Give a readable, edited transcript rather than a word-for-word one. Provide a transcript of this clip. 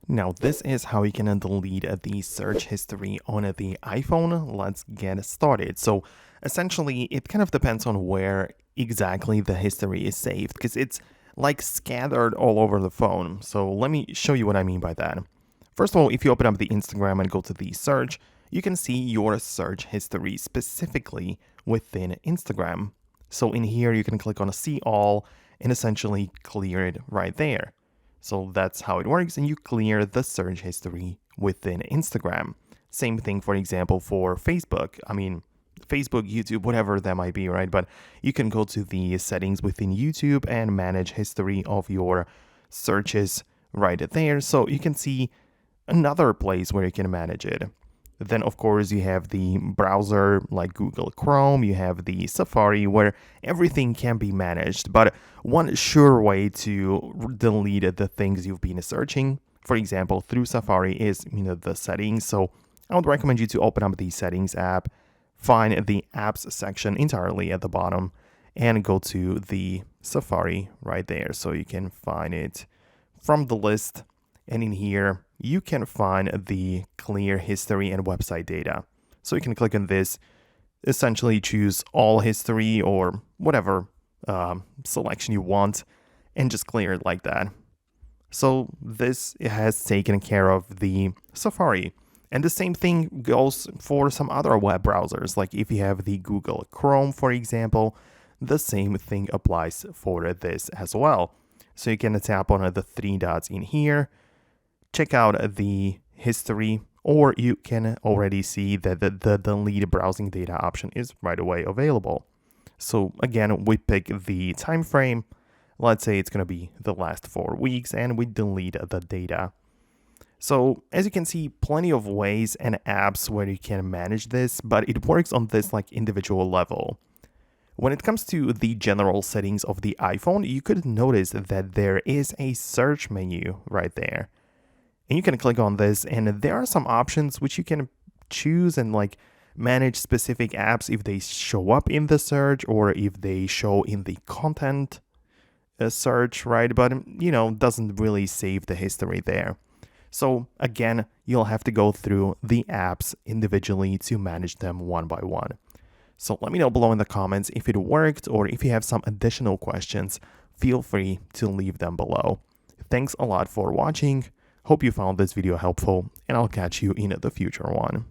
Now, this is how you can delete the search history on the iPhone. Let's get started. So, essentially, it kind of depends on where exactly the history is saved because it's like scattered all over the phone. So, let me show you what I mean by that. First of all, if you open up the Instagram and go to the search, you can see your search history specifically within Instagram. So, in here, you can click on See All and essentially clear it right there. So that's how it works, and you clear the search history within Instagram. Same thing, for example, for Facebook. Facebook, YouTube, whatever that might be, right? But you can go to the settings within YouTube and manage history of your searches right there. So you can see another place where you can manage it. Then, of course, you have the browser like Google Chrome, you have the Safari where everything can be managed. But one sure way to delete the things you've been searching, for example, through Safari is, the settings. So I would recommend you to open up the settings app, find the apps section entirely at the bottom, and go to the Safari right there. So you can find it from the list. And in here, you can find the clear history and website data. So you can click on this, essentially choose all history or whatever selection you want, and just clear it like that. So this has taken care of the Safari. And the same thing goes for some other web browsers. Like if you have the Google Chrome, for example, the same thing applies for this as well. So you can tap on the three dots in here, check out the history, or you can already see that the delete browsing data option is right away available. So again, we pick the time frame. Let's say it's going to be the last 4 weeks, and we delete the data. So as you can see, plenty of ways and apps where you can manage this, but it works on this like individual level. When it comes to the general settings of the iPhone, you could notice that there is a search menu right there. And you can click on this, and there are some options which you can choose and like manage specific apps if they show up in the search or if they show in the content search, right? But, doesn't really save the history there. So again, you'll have to go through the apps individually to manage them one by one. So let me know below in the comments if it worked, or if you have some additional questions, feel free to leave them below. Thanks a lot for watching. Hope you found this video helpful, and I'll catch you in the future one.